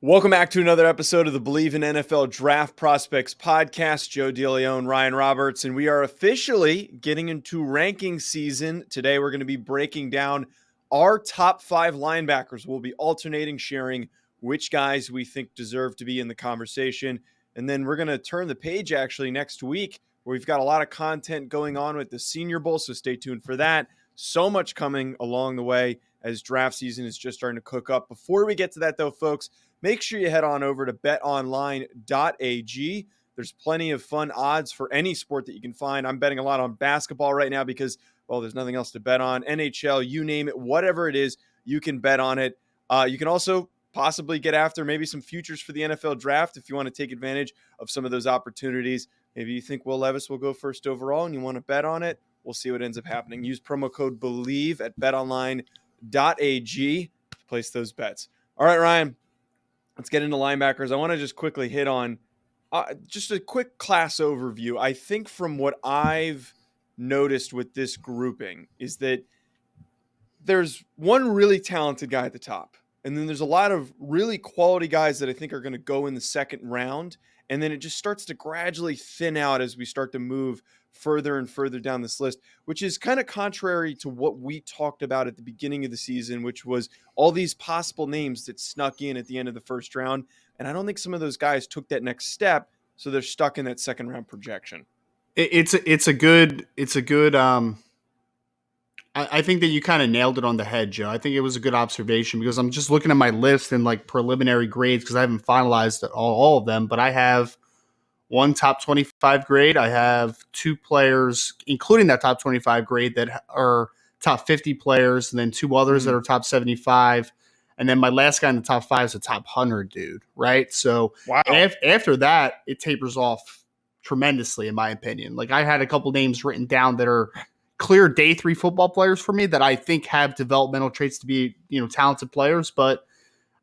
Welcome back to another episode of the Believe in NFL Draft Prospects podcast. Joe DeLeone, Ryan Roberts, and we are officially getting into ranking season. Today we're going to be breaking down our top 5 linebackers. We'll be alternating, sharing which guys we think deserve to be in the conversation. And then we're going to turn the page actually next week, where we've got a lot of content going on with the Senior Bowl, so stay tuned for that. So much coming along the way as draft season is just starting to cook up. Before we get to that though, folks, make sure you head on over to betonline.ag. There's plenty of fun odds for any sport that you can find. I'm betting a lot on basketball right now because, well, there's nothing else to bet on. NHL, you name it, whatever it is, you can bet on it. You can also possibly get after maybe some futures for the NFL draft if you want to take advantage of some of those opportunities. Maybe you think Will Levis will go first overall and you want to bet on it. We'll see what ends up happening. Use promo code BELIEVE at betonline.ag to place those bets. All right, Ryan. Let's get into linebackers. I want to just quickly hit on just a quick class overview. I think from what I've noticed with this grouping is that there's one really talented guy at the top, and then there's a lot of really quality guys that I think are going to go in the second round, and then it just starts to gradually thin out as we start to move further and further down this list, which is kind of contrary to what we talked about at the beginning of the season, which was all these possible names that snuck in at the end of the first round. And I don't think some of those guys took that next step, so they're stuck in that second round projection. I think that you kind of nailed it on the head, Joe. I think it was a good observation because I'm just looking at my list and like preliminary grades because I haven't finalized all of them, but I have one top 25 grade. I have 2 players, including that top 25 grade, that are top 50 players, and then 2 others that are top 75. And then my last guy in the top 5 is a top 100 dude, right? So wow. After that, it tapers off tremendously, in my opinion. Like I had a couple names written down that are clear day 3 football players for me that I think have developmental traits to be, talented players. But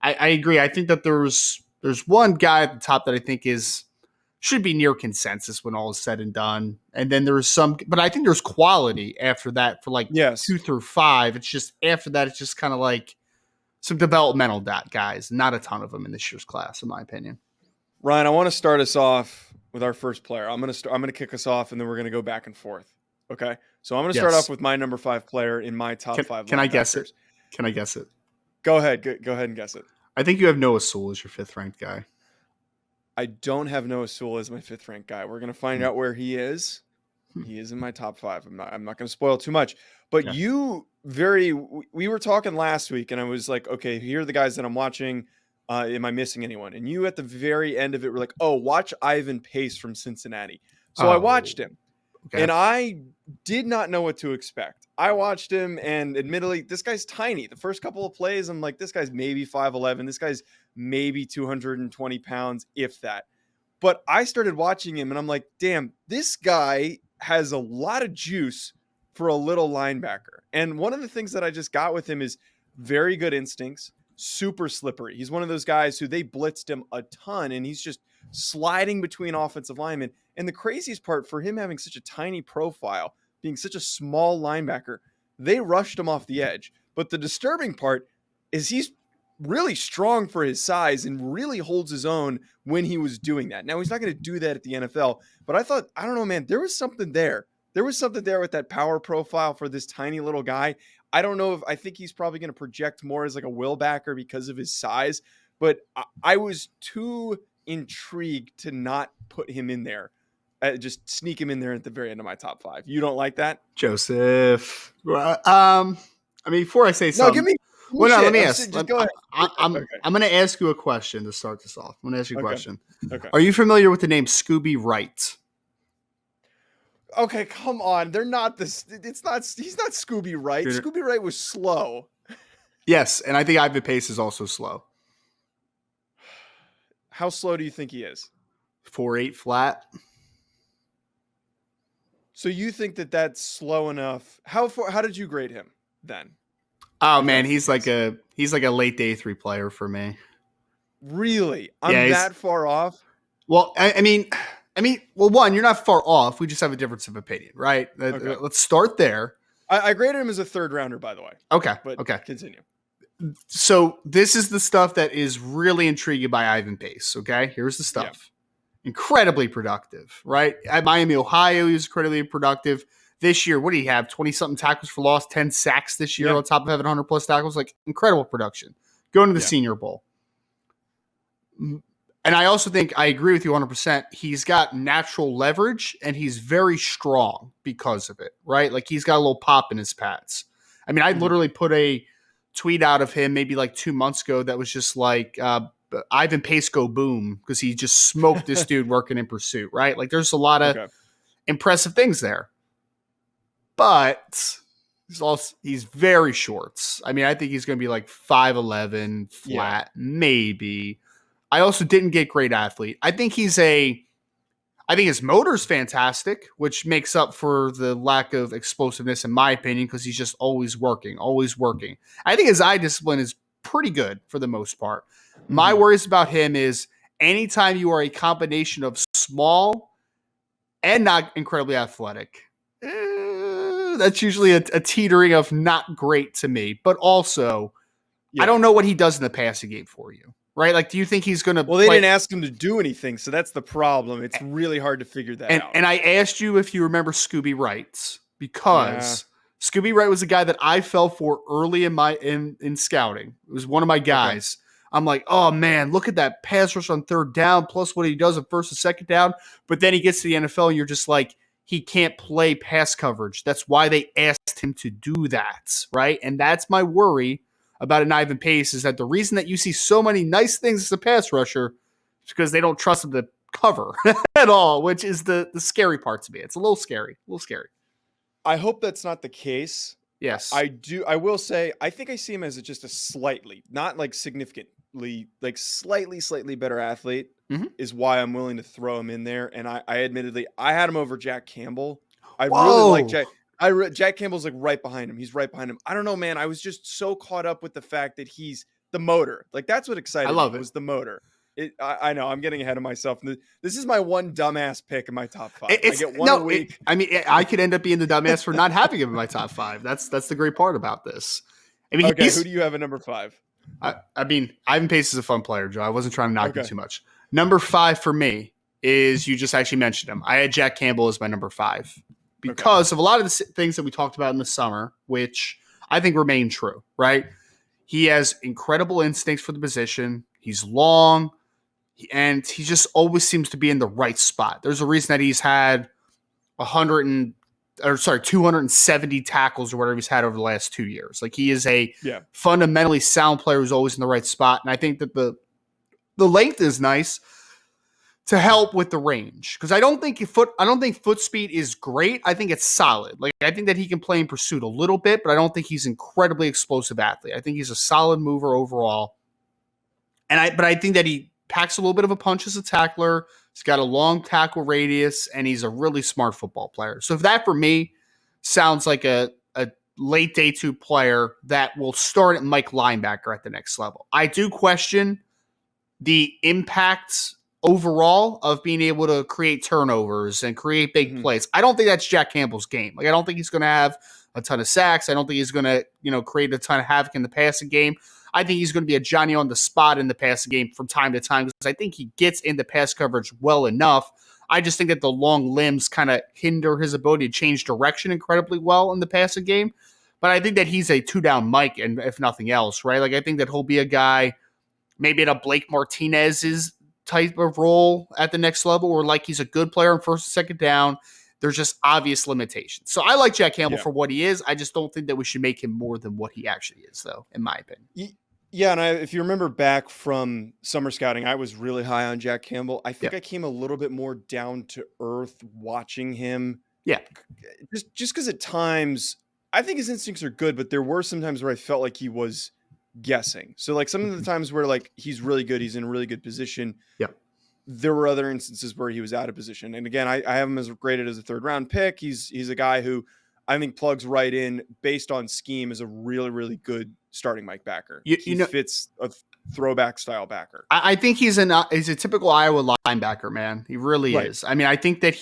I agree. I think that there's one guy at the top that I think should be near consensus when all is said and done. And then there's some, but I think there's quality after that for 2 through 5. It's just after that, it's just kind of like some developmental guys, not a ton of them in this year's class, in my opinion. Ryan, I want to start us off with our first player. I'm going to kick us off and then we're going to go back and forth. Okay. So I'm going to start off with my number 5 player in my top 5. Can I guess it? Can I guess it? Go ahead. Go ahead and guess it. I think you have Noah Sewell as your 5th ranked guy. I don't have Noah Sewell as my 5th ranked guy. We're going to find out where he is. He is in my top 5. I'm not going to spoil too much, but we were talking last week and I was like, okay, here are the guys that I'm watching. Am I missing anyone? And you at the very end of it were like, oh, watch Ivan Pace from Cincinnati. So I watched him and I did not know what to expect. I watched him and admittedly, this guy's tiny. The first couple of plays, I'm like, this guy's maybe 5'11". This guy's maybe 220 pounds, if that. But I started watching him and I'm like, damn, this guy has a lot of juice for a little linebacker. And one of the things that I just got with him is very good instincts, super slippery. He's one of those guys who they blitzed him a ton and he's just sliding between offensive linemen. And the craziest part for him having such a tiny profile, being such a small linebacker, they rushed him off the edge. But the disturbing part is he's really strong for his size and really holds his own when he was doing that. Now, he's not going to do that at the NFL, but I don't know, man, there was something there. There was something there with that power profile for this tiny little guy. I don't know I think he's probably going to project more as like a willbacker because of his size, but I was too intrigued to not put him in there. Just sneak him in there at the very end of my top 5. You don't like that? Joseph. Before I say something. No, give me. Well, no, let me ask. Just go ahead. I'm going to ask you a question to start this off. I'm going to ask you a question. Okay. Are you familiar with the name Scooby Wright? Okay, come on. They're not this. It's not. He's not Scooby Wright. Scooby Wright was slow. Yes, and I think Ivan Pace is also slow. How slow do you think he is? 4.8 flat. So you think that's slow enough? How did you grade him then? Oh man, he's like a late day 3 player for me. Really? I'm that far off? Well, I mean, one, you're not far off. We just have a difference of opinion, right? Okay. Let's start there. I graded him as a 3rd rounder, by the way. Okay. But okay. Continue. So this is the stuff that is really intriguing by Ivan Pace. Okay, here's the stuff. Yeah. Incredibly productive, right? At Miami, Ohio, he was incredibly productive. This year, what do you have? 20-something tackles for loss, 10 sacks this year on top of having 100-plus tackles. Like, incredible production. Going to the Senior Bowl. And I also think I agree with you 100%. He's got natural leverage, and he's very strong because of it, right? Like, he's got a little pop in his pads. I mean, I literally put a tweet out of him maybe like 2 months ago that was just like Ivan Pace go boom because he just smoked this dude working in pursuit, right? Like, there's a lot of impressive things there. But he's very short. I mean, I think he's going to be like 5'11", flat, maybe. I also didn't get great athlete. I think his motor's fantastic, which makes up for the lack of explosiveness, in my opinion, because he's just always working. I think his eye discipline is pretty good for the most part. My worries about him is anytime you are a combination of small and not incredibly athletic, that's usually a teetering of not great to me. But also, I don't know what he does in the passing game for you. Right? Like, do you think he's going to Well, they didn't ask him to do anything, so that's the problem. It's really hard to figure that out. And I asked you if you remember Scooby Wright, because Scooby Wright was a guy that I fell for early in scouting. It was one of my guys. I'm like, oh, man, look at that pass rush on third down, plus what he does on first and second down. But then he gets to the NFL, and you're just like, he can't play pass coverage. That's why they asked him to do that, right? And that's my worry about an Ivan Pace, is that the reason that you see so many nice things as a pass rusher is because they don't trust him to cover at all, which is the scary part to me. It's a little scary. I hope that's not the case. Yes. I will say, I think I see him as just a slightly, not like significantly, like slightly better athlete is why I'm willing to throw him in there. And I admittedly, I had him over Jack Campbell. I really like Jack. Jack Campbell's like right behind him. He's right behind him. I don't know, man. I was just so caught up with the fact that he's the motor. Like, that's what excited me. Was the motor. I know I'm getting ahead of myself. This is my one dumbass pick in my top 5. I get one a week. I could end up being the dumbass for not having him in my top 5. That's the great part about this. I mean, okay, who do you have at number 5? I mean, Ivan Pace is a fun player, Joe. I wasn't trying to knock him too much. Number 5 for me is, you just actually mentioned him. I had Jack Campbell as my number 5 because of a lot of the things that we talked about in the summer, which I think remain true, right? He has incredible instincts for the position. He's long, and he just always seems to be in the right spot. There's a reason that he's had 270 tackles or whatever he's had over the last 2 years. Like, he is a fundamentally sound player who's always in the right spot. And I think that the length is nice to help with the range, because I don't think foot speed is great. I think it's solid. Like, I think that he can play in pursuit a little bit, but I don't think he's incredibly explosive athlete. I think he's a solid mover overall. But I think that he packs a little bit of a punch as a tackler. He's got a long tackle radius, and he's a really smart football player. So if that, for me, sounds like a late day 2 player that will start at Mike linebacker at the next level. I do question the impact overall of being able to create turnovers and create big plays. I don't think that's Jack Campbell's game. Like, I don't think he's going to have a ton of sacks. I don't think he's going to, create a ton of havoc in the passing game. I think he's going to be a Johnny on the spot in the passing game from time to time, because I think he gets into pass coverage well enough. I just think that the long limbs kind of hinder his ability to change direction incredibly well in the passing game. But I think that he's a 2-down Mike, and if nothing else, right? Like, I think that he'll be a guy maybe in a Blake Martinez's type of role at the next level, or like he's a good player on first and second down. There's just obvious limitations. So I like Jack Campbell for what he is. I just don't think that we should make him more than what he actually is, though, in my opinion. Yeah, and if you remember back from summer scouting, I was really high on Jack Campbell. I think I came a little bit more down to earth watching him. Yeah. Just because at times, I think his instincts are good, but there were some times where I felt like he was guessing. So, like, some of the times where, like, he's really good, he's in a really good position. Yeah. There were other instances where he was out of position. And again, I have him as graded as a 3rd round pick. He's a guy who I think plugs right in based on scheme as a really, really good starting Mike backer. He fits a throwback style backer. I think he's a typical Iowa linebacker, man. He really is. I mean, I think that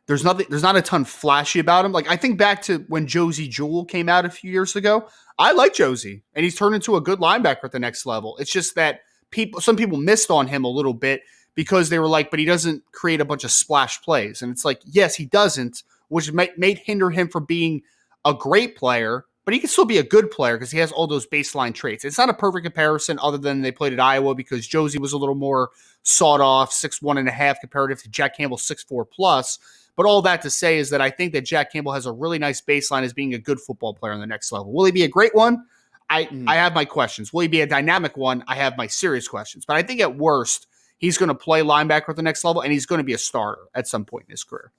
there's not a ton flashy about him. Like, I think back to when Josie Jewell came out a few years ago. I like Josie, and he's turned into a good linebacker at the next level. It's just that some people missed on him a little bit because they were like, but he doesn't create a bunch of splash plays. And it's like, yes, he doesn't, which may hinder him from being a great player, but he can still be a good player because he has all those baseline traits. It's not a perfect comparison other than they played at Iowa because Josie was a little more sawed off, 6'1.5" comparative to Jack Campbell 6'4" plus. But all that to say is that I think that Jack Campbell has a really nice baseline as being a good football player on the next level. Will he be a great one? I have my questions. Will he be a dynamic one? I have my serious questions. But I think at worst, he's going to play linebacker at the next level, and he's going to be a starter at some point in his career.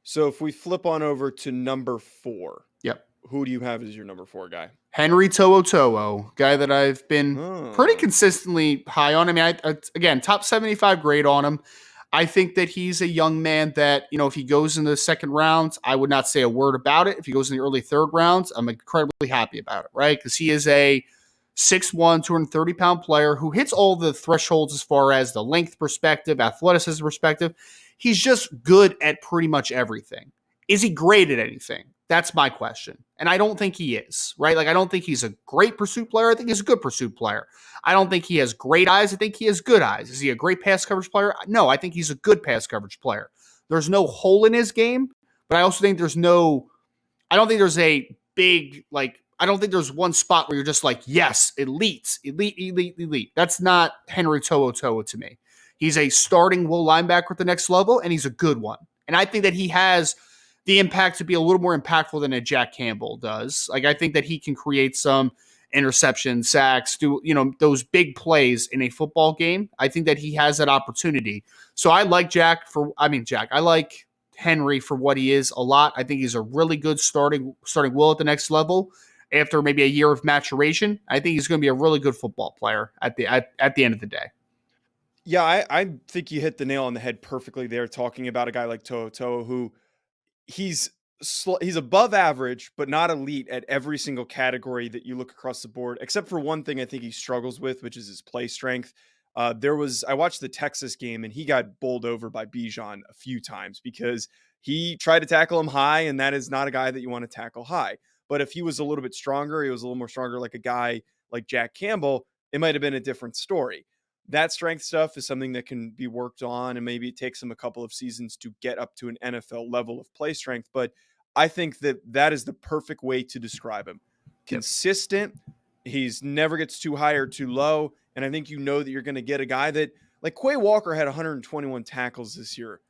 So if we flip on over to number 4, yep, who do you have as your number 4 guy? Henry Toto, guy that I've been pretty consistently high on. I mean, again, top 75 grade on him. I think that he's a young man that, if he goes in the second round, I would not say a word about it. If he goes in the early third rounds, I'm incredibly happy about it, right? Because he is a 6'1", 230-pound player who hits all the thresholds as far as the length perspective, athleticism perspective. He's just good at pretty much everything. Is he great at anything? That's my question. And I don't think he is, right? Like, I don't think he's a great pursuit player. I think he's a good pursuit player. I don't think he has great eyes. I think he has good eyes. Is he a great pass coverage player? No, I think he's a good pass coverage player. There's no hole in his game, but I also think I don't think there's a big, I don't think there's one spot where you're just like, yes, elite. That's not Henry Toto to me. He's a starting will linebacker at the next level, and he's a good one. And I think that he has the impact to be a little more impactful than a Jack Campbell does. Like, I think that he can create some interception, sacks, do, those big plays in a football game. I think that he has that opportunity. So I like I like Henry for what he is a lot. I think he's a really good starting will at the next level. After maybe a year of maturation, I think he's going to be a really good football player at the end of the day. Yeah, I think you hit the nail on the head perfectly there, talking about a guy like Toto, who he's above average, but not elite at every single category that you look across the board, except for one thing I think he struggles with, which is his play strength. I watched the Texas game, and he got bowled over by Bijan a few times because he tried to tackle him high, and that is not a guy that you want to tackle high. But if he was a little bit stronger, he was a little more stronger like a guy like Jack Campbell, it might have been a different story. That strength stuff is something that can be worked on, and maybe it takes him a couple of seasons to get up to an NFL level of play strength. But I think that is the perfect way to describe him. Consistent. He's never gets too high or too low. And I think that you're going to get a guy that, like Quay Walker had 121 tackles this year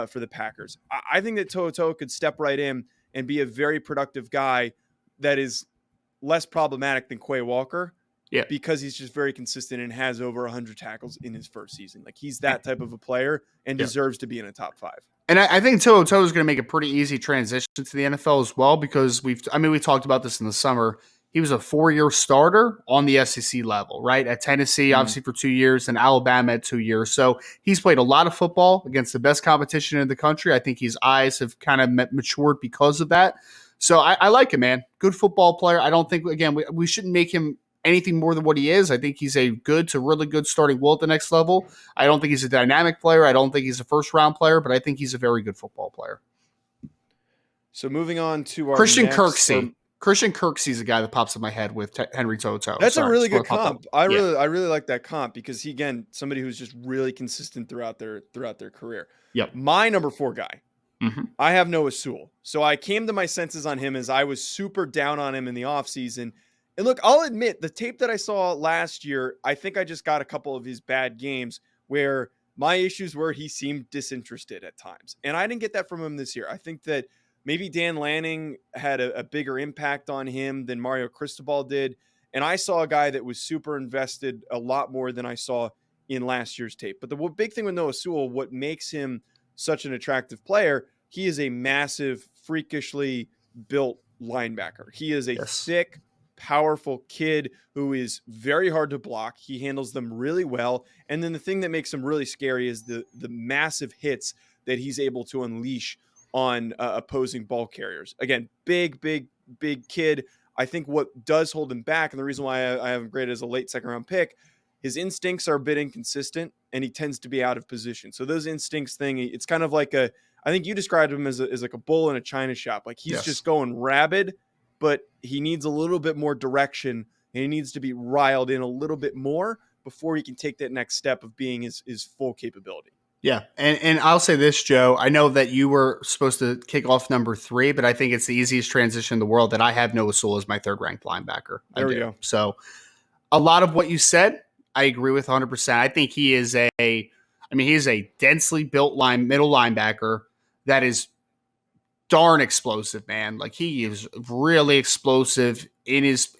for the Packers. I think that Toto could step right in and be a very productive guy that is less problematic than Quay Walker. Yeah, because he's just very consistent and has over 100 tackles in his first season. Like, he's that type of a player and deserves to be in a top 5. And I think Toto is going to make a pretty easy transition to the NFL as well, because we talked about this in the summer. He was a 4-year starter on the SEC level, right? At Tennessee, obviously for 2 years, and Alabama at 2 years. So he's played a lot of football against the best competition in the country. I think his eyes have kind of matured because of that. So I like him, man. Good football player. I don't think, again, we shouldn't make him anything more than what he is. I think he's a good to really good starting will at the next level. I don't think he's a dynamic player. I don't think he's a first-round player, but I think he's a very good football player. So moving on to our Christian Kirksey. Christian Kirksey is a guy that pops in my head with Henry Toto. That's a really good comp. I really like that comp because he, again, somebody who's just really consistent throughout their career. Yep. My number 4 guy, I have Noah Sewell. So I came to my senses on him as I was super down on him in the offseason. And look, I'll admit, the tape that I saw last year, I think I just got a couple of his bad games where my issues were he seemed disinterested at times. And I didn't get that from him this year. I think that maybe Dan Lanning had a bigger impact on him than Mario Cristobal did. And I saw a guy that was super invested a lot more than I saw in last year's tape. But the big thing with Noah Sewell, what makes him such an attractive player, he is a massive, freakishly built linebacker. He is a thick, powerful kid who is very hard to block. He handles them really well. And then the thing that makes him really scary is the massive hits that he's able to unleash on opposing ball carriers. Again, big kid. I think what does hold him back, and the reason why I have him graded as a late second-round pick, his instincts are a bit inconsistent, and he tends to be out of position. So those instincts thing, it's kind of like I think you described him as like a bull in a china shop. Like, he's just going rabid, but he needs a little bit more direction, and he needs to be riled in a little bit more before he can take that next step of being his full capability. Yeah. And I'll say this, Joe. I know that you were supposed to kick off number 3, but I think it's the easiest transition in the world that I have Noah Sewell as my 3rd ranked linebacker. There we go. So a lot of what you said, I agree with 100%. I think he is he is a densely built middle linebacker that is darn explosive, man. Like, he is really explosive in his,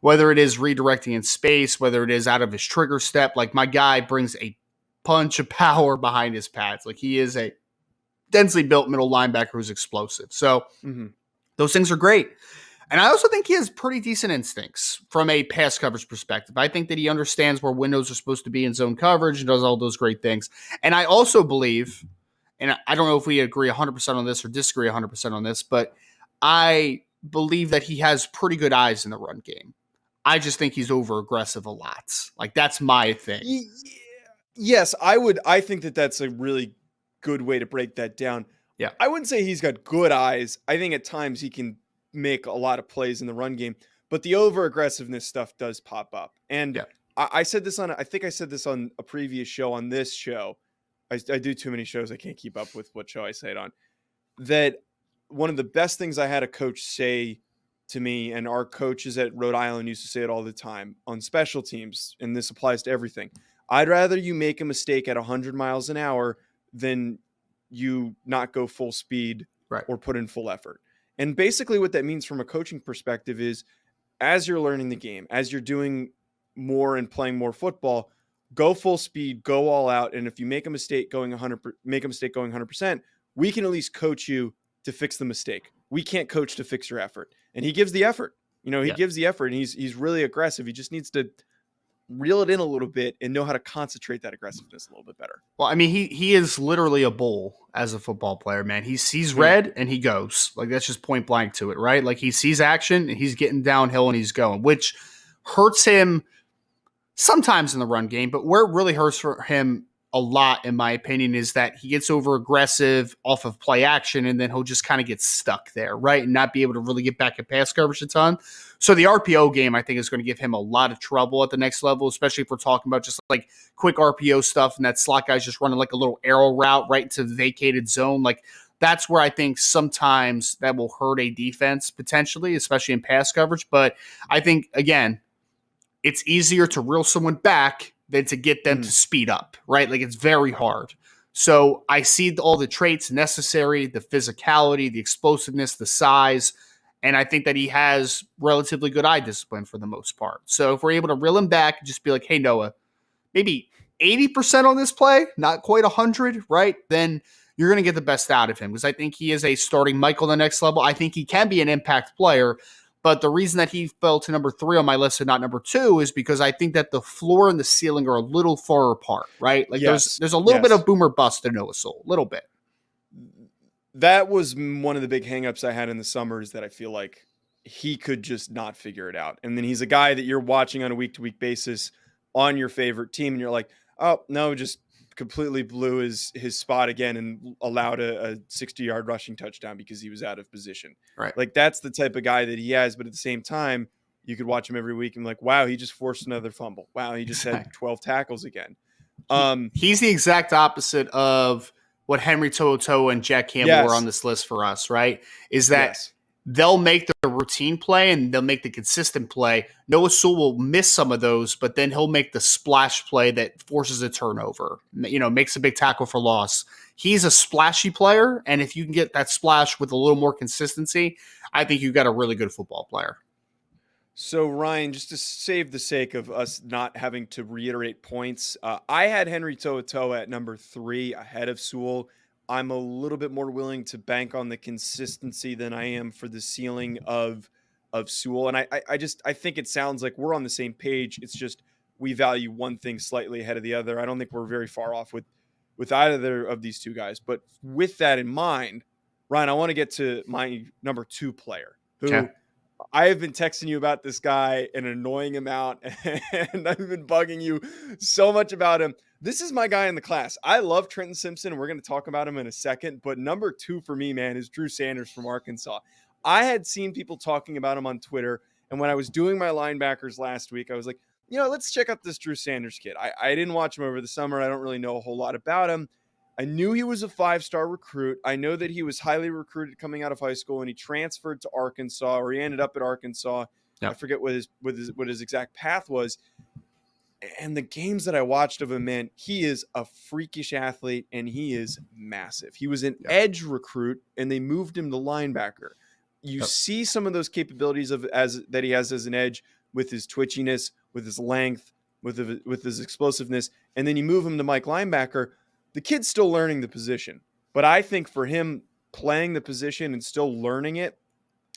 whether it is redirecting in space, whether it is out of his trigger step. Like, my guy brings a punch of power behind his pads. Like, he is a densely built middle linebacker who's explosive. So those things are great. And I also think he has pretty decent instincts from a pass coverage perspective. I think that he understands where windows are supposed to be in zone coverage and does all those great things. And I also believe, and I don't know if we agree 100% on this or disagree 100% on this, but I believe that he has pretty good eyes in the run game. I just think he's over aggressive a lot. Like, that's my thing. Yes, I think that that's a really good way to break that down. Yeah. I wouldn't say he's got good eyes. I think at times he can make a lot of plays in the run game, but the over aggressiveness stuff does pop up. And I said this I think I said this on a previous show on this show. I do too many shows. I can't keep up with what show I say it on. That one of the best things I had a coach say to me, and our coaches at Rhode Island used to say it all the time on special teams, and this applies to everything. I'd rather you make a mistake at 100 miles an hour than you not go full speed or put in full effort. And basically what that means from a coaching perspective is, as you're learning the game, as you're doing more and playing more football, go full speed, go all out. And if you make a mistake going 100%, we can at least coach you to fix the mistake. We can't coach to fix your effort. And he gives the effort. He gives the effort, and he's really aggressive. He just needs to reel it in a little bit and know how to concentrate that aggressiveness a little bit better. Well, I mean, he is literally a bull as a football player, man. He sees red and he goes. Like, that's just point blank to it, right? Like, he sees action and he's getting downhill and he's going, which hurts him sometimes in the run game. But where it really hurts for him a lot, in my opinion, is that he gets over aggressive off of play action, and then he'll just kind of get stuck there, right? And not be able to really get back at pass coverage a ton. So the RPO game, I think, is going to give him a lot of trouble at the next level, especially if we're talking about just like quick RPO stuff and that slot guy's just running like a little arrow route right into the vacated zone. Like, that's where I think sometimes that will hurt a defense potentially, especially in pass coverage. But I think, again, it's easier to reel someone back than to get them to speed up, right? Like, it's very hard. So I see all the traits necessary, the physicality, the explosiveness, the size, and I think that he has relatively good eye discipline for the most part. So if we're able to reel him back, just be like, hey, Noah, maybe 80% on this play, not quite 100, right? Then you're going to get the best out of him, because I think he is a starting Michael on the next level. I think he can be an impact player. But the reason that he fell to number 3 on my list and not number 2 is because I think that the floor and the ceiling are a little far apart, right? Like, there's a little bit of boomer bust to Noah Sewell, a little bit. That was one of the big hangups I had in the summer, is that I feel like he could just not figure it out. And then he's a guy that you're watching on a week-to-week basis on your favorite team, and you're like, oh, no, just completely blew his spot again and allowed a 60-yard rushing touchdown because he was out of position. Right. Like, that's the type of guy that he has. But at the same time, you could watch him every week and like, wow, he just forced another fumble. Wow, he just had 12 tackles again. He's the exact opposite of what Henry Toto and Jack Campbell were on this list for us, right? Is that they'll make the routine play and they'll make the consistent play. Noah Sewell will miss some of those, but then he'll make the splash play that forces a turnover, makes a big tackle for loss. He's a splashy player, and if you can get that splash with a little more consistency, I think you've got a really good football player. So, Ryan, just to save the sake of us not having to reiterate points, I had Henry Toto at number 3 ahead of Sewell. I'm a little bit more willing to bank on the consistency than I am for the ceiling of Sewell. And I think it sounds like we're on the same page. It's just we value one thing slightly ahead of the other. I don't think we're very far off with either of these two guys. But with that in mind, Ryan, I want to get to my number 2 player, who I have been texting you about this guy an annoying amount, and I've been bugging you so much about him. This is my guy in the class. I love Trenton Simpson, and we're going to talk about him in a second. But number 2 for me, man, is Drew Sanders from Arkansas. I had seen people talking about him on Twitter, and when I was doing my linebackers last week, I was like, let's check out this Drew Sanders kid. I didn't watch him over the summer. I don't really know a whole lot about him. I knew he was a 5-star recruit. I know that he was highly recruited coming out of high school, and he transferred to Arkansas, or he ended up at Arkansas. Yep. I forget what his exact path was. And the games that I watched of him, man, he is a freakish athlete, and he is massive. He was an edge recruit, and they moved him to linebacker. You see some of those capabilities that he has as an edge with his twitchiness, with his length, with his explosiveness, and then you move him to Mike linebacker. The kid's still learning the position, but I think for him playing the position and still learning it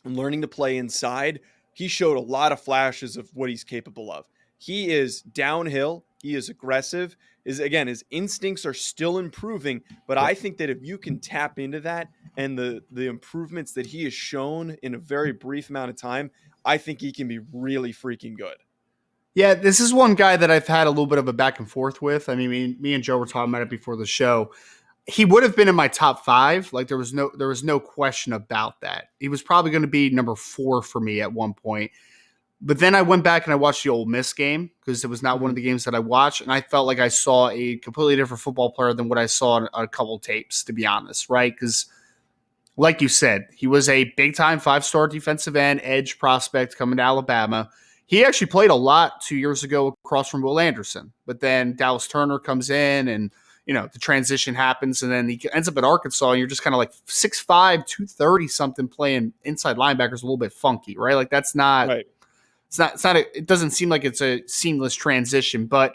and learning to play inside, he showed a lot of flashes of what he's capable of. He is downhill. He is aggressive. His instincts are still improving, but I think that if you can tap into that and the improvements that he has shown in a very brief amount of time, I think he can be really freaking good. Yeah, this is one guy that I've had a little bit of a back and forth with. I mean, me and Joe were talking about it before the show. He would have been in my top 5. Like there was no question about that. He was probably going to be number 4 for me at one point. But then I went back and I watched the Ole Miss game because it was not one of the games that I watched. And I felt like I saw a completely different football player than what I saw on a couple tapes, to be honest, right? Because like you said, he was a big-time 5-star defensive end, edge prospect coming to Alabama. He actually played a lot 2 years ago across from Will Anderson. But then Dallas Turner comes in and, the transition happens. And then he ends up at Arkansas and you're just kind of like 6'5", 230 something playing inside linebacker is a little bit funky, right? Like that's not right. It doesn't seem like it's a seamless transition, but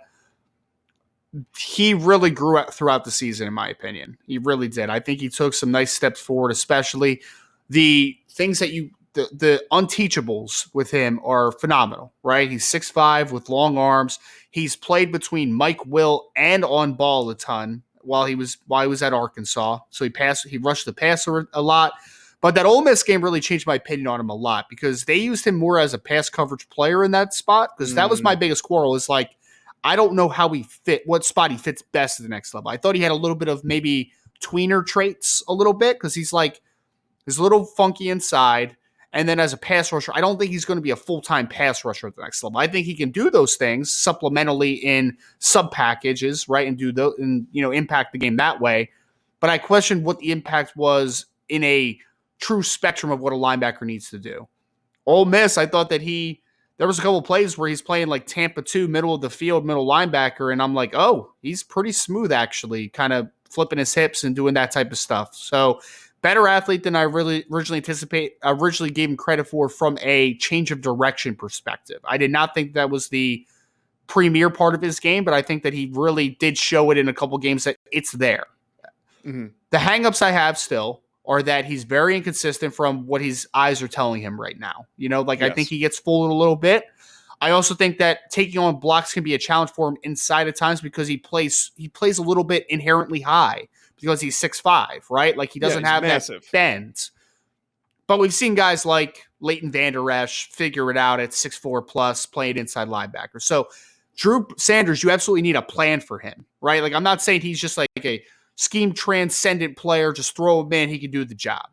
he really grew up throughout the season, in my opinion. He really did. I think he took some nice steps forward, especially the things that the unteachables with him are phenomenal, right? He's 6'5" with long arms. He's played between Mike Will and on ball a ton while he was at Arkansas. So he rushed the passer a lot. But that Ole Miss game really changed my opinion on him a lot because they used him more as a pass coverage player in that spot because that was my biggest quarrel is like, I don't know how what spot he fits best at the next level. I thought he had a little bit of maybe tweener traits a little bit because he's a little funky inside. And then as a pass rusher, I don't think he's going to be a full-time pass rusher at the next level. I think he can do those things supplementally in sub packages, right? And do those and impact the game that way. But I questioned what the impact was in a true spectrum of what a linebacker needs to do. Ole Miss, I thought that there was a couple of plays where he's playing like Tampa 2, middle of the field, middle linebacker, and I'm like, oh, he's pretty smooth actually, kind of flipping his hips and doing that type of stuff. So better athlete than I really originally gave him credit for from a change of direction perspective. I did not think that was the premier part of his game, but I think that he really did show it in a couple games that it's there. Mm-hmm. The hangups I have still are that he's very inconsistent from what his eyes are telling him right now. Yes. I think he gets fooled a little bit. I also think that taking on blocks can be a challenge for him inside at times because he plays a little bit inherently high because he's 6'5", right? Like he doesn't have massive. That bend. But we've seen guys like Leighton Vander Esch figure it out at 6'4 plus, playing inside linebacker. So Drew Sanders, you absolutely need a plan for him, right? Like I'm not saying he's just like a scheme transcendent player, just throw him in, he can do the job.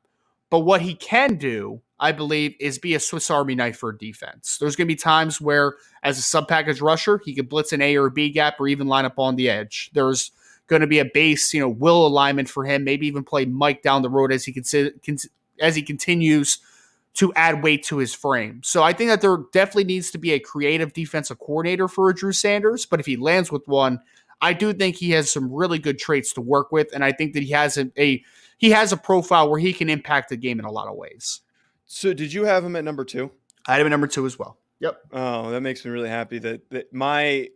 But what he can do, I believe, is be a Swiss Army knife for a defense. There's going to be times where, as a sub-package rusher, he could blitz an A or a B gap or even line up on the edge. There's going to be a base, will alignment for him, maybe even play Mike down the road as he continues to add weight to his frame. So I think that there definitely needs to be a creative defensive coordinator for a Drew Sanders, but if he lands with one, I do think he has some really good traits to work with, and I think that he has a profile where he can impact the game in a lot of ways. So did you have him at number 2? I had him at number 2 as well. Yep. Oh, that makes me really happy that my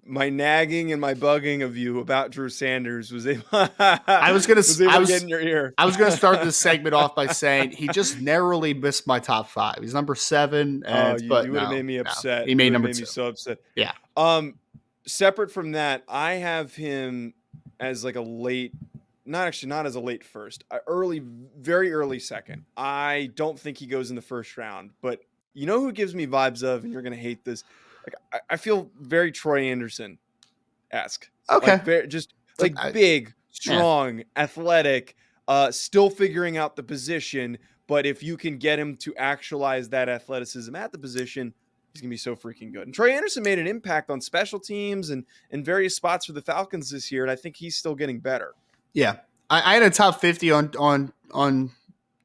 nagging and my bugging of you about Drew Sanders was able to get in your ear. I was going to start this segment off by saying he just narrowly missed my top 5. He's number 7. You would have made me upset. He made number 2. Made me so upset. Yeah. Separate from that, I have him as like a late, not as a late first, very early second. I don't think he goes in the first round, but you know who gives me vibes of, and you're going to hate this. Like I feel very Troy Anderson-esque. Okay. Big, strong, athletic, still figuring out the position, But if you can get him to actualize that athleticism at the position, he's going to be so freaking good. And Troy Anderson made an impact on special teams and in various spots for the Falcons this year, and I think he's still getting better. Yeah. I had a top 50 on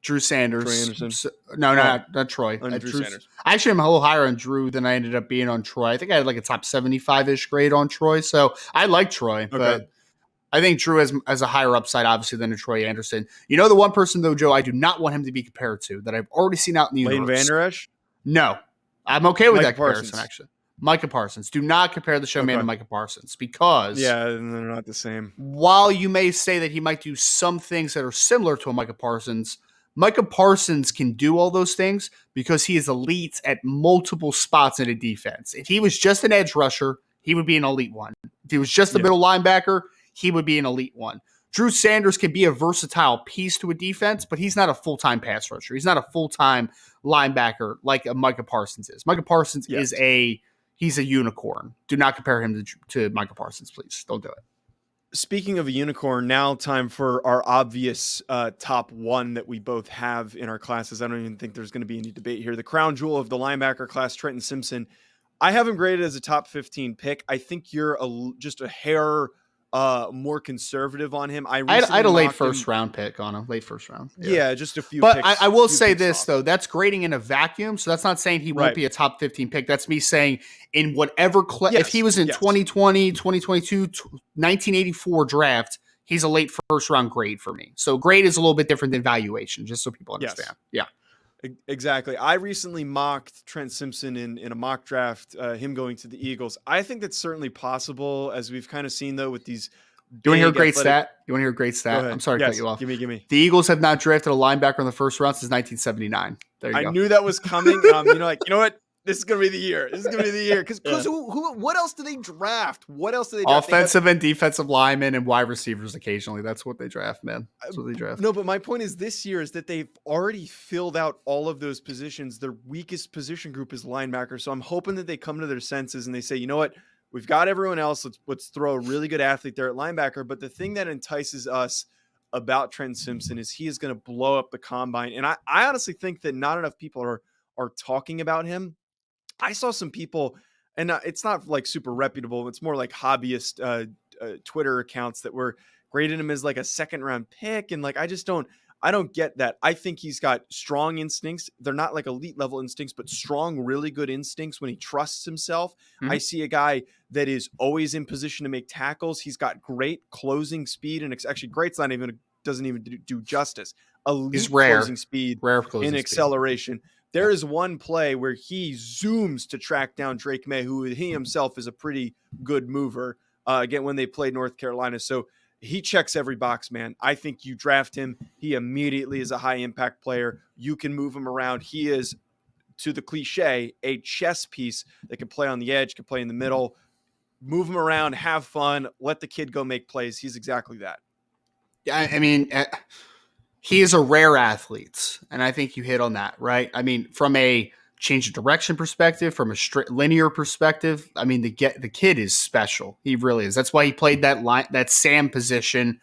Drew Sanders. Troy Anderson. Not Troy. On Drew Sanders. Actually, I'm a little higher on Drew than I ended up being on Troy. I think I had like a top 75-ish grade on Troy. So I like Troy, but I think Drew has a higher upside, obviously, than a Troy Anderson. You know the one person, though, Joe, I do not want him to be compared to that I've already seen out in the Lane universe. Vander Esch? No. I'm okay with Micah that comparison, Parsons. actually. Micah Parsons. Do not compare the showman to Micah Parsons because they're not the same. While you may say that he might do some things that are similar to a Micah Parsons can do all those things because he is elite at multiple spots in a defense. If he was just an edge rusher, he would be an elite one. If he was just a middle linebacker, he would be an elite one. Drew Sanders can be a versatile piece to a defense, but he's not a full-time pass rusher. He's not a full-time linebacker like a Micah Parsons is. Micah Parsons he's a unicorn. Do not compare him to Micah Parsons, please. Don't do it. Speaking of a unicorn, now time for our obvious top one that we both have in our classes. I don't even think there's going to be any debate here. The crown jewel of the linebacker class, Trenton Simpson. I have him graded as a top 15 pick. I think you're just a hair more conservative on him. I had a late first round pick on him. Late first round. Yeah, just a few but picks. I will say this, though. That's grading in a vacuum. So that's not saying he won't be a top 15 pick. That's me saying in whatever if he was in 2020, 2022, 1984 draft, he's a late first round grade for me. So grade is a little bit different than valuation, just so people understand. Yeah. Exactly. I recently mocked Trent Simpson in a mock draft, him going to the Eagles. I think that's certainly possible, as we've kind of seen, though, with these. You want to hear a great stat? I'm sorry to cut you off. Give me. The Eagles have not drafted a linebacker in the first round since 1979. There you go. I knew that was coming. You know what? This is going to be the year. Because what else do they draft? Offensive and defensive linemen and wide receivers occasionally. That's what they draft, man. That's what they draft. No, but my point is this year is that they've already filled out all of those positions. Their weakest position group is linebacker. So I'm hoping that they come to their senses and they say, you know what? We've got everyone else. Let's throw a really good athlete there at linebacker. But the thing that entices us about Trent Simpson is he is going to blow up the combine. And I honestly think that not enough people are talking about him. I saw some people, and it's not like super reputable. It's more like hobbyist Twitter accounts that were grading him as like a second round pick. And like, I don't get that. I think he's got strong instincts. They're not like elite level instincts, but strong, really good instincts when he trusts himself. Mm-hmm. I see a guy that is always in position to make tackles. He's got great closing speed, and actually great's not even, doesn't even do justice. Elite closing speed and acceleration. There is one play where he zooms to track down Drake May, who he himself is a pretty good mover, again, when they played North Carolina. So he checks every box, man. I think you draft him. He immediately is a high impact player. You can move him around. He is, to the cliche, a chess piece that can play on the edge, can play in the middle, move him around, have fun, let the kid go make plays. He's exactly that. Yeah, I mean, he is a rare athlete, and I think you hit on that, right? I mean, from a change of direction perspective, from a straight linear perspective, I mean, the kid is special. He really is. That's why he played that Sam position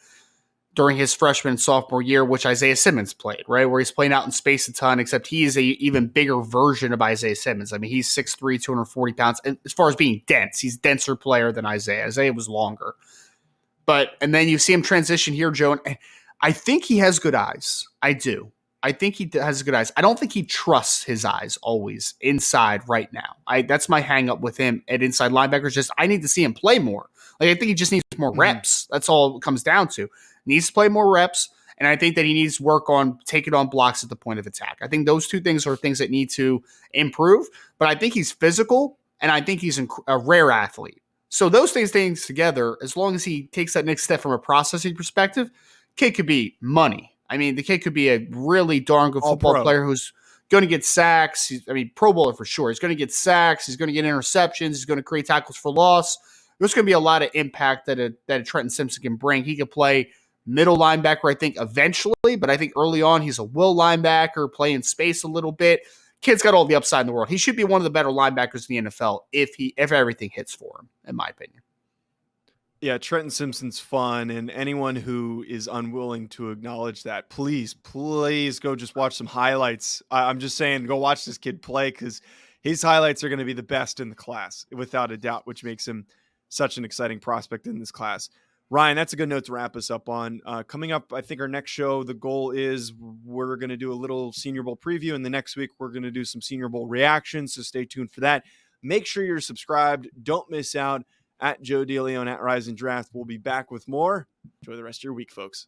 during his freshman and sophomore year, which Isaiah Simmons played, right? Where he's playing out in space a ton, except he is a even bigger version of Isaiah Simmons. I mean, he's 6'3", 240 pounds. And as far as being dense, he's a denser player than Isaiah. Isaiah was longer. And then you see him transition here, Joe, and I think he has good eyes. I do. I think he has good eyes. I don't think he trusts his eyes always inside right now. That's my hang up with him at inside linebackers. Just I need to see him play more. Like I think he just needs more reps. That's all it comes down to. He needs to play more reps, and I think that he needs to work on taking on blocks at the point of attack. I think those two things are things that need to improve. But I think he's physical, and I think he's a rare athlete. So those things together, as long as he takes that next step from a processing perspective, kid could be money. I mean, the kid could be a really darn good football player who's going to get sacks. Pro bowler for sure. He's going to get sacks. He's going to get interceptions. He's going to create tackles for loss. There's going to be a lot of impact that a Trenton Simpson can bring. He could play middle linebacker, I think, eventually, but I think early on he's a will linebacker, playing space a little bit. Kid's got all the upside in the world. He should be one of the better linebackers in the NFL if everything hits for him, in my opinion. Yeah, Trenton Simpson's fun, and anyone who is unwilling to acknowledge that, please go just watch some highlights. I'm just saying, go watch this kid play, because his highlights are going to be the best in the class, without a doubt, which makes him such an exciting prospect in this class. Ryan, that's a good note to wrap us up on. Coming up, I think our next show, the goal is we're going to do a little Senior Bowl preview, and the next week we're going to do some Senior Bowl reactions, so stay tuned for that. Make sure you're subscribed. Don't miss out. At Joe DeLeone, at Rise and Draft. We'll be back with more. Enjoy the rest of your week, folks.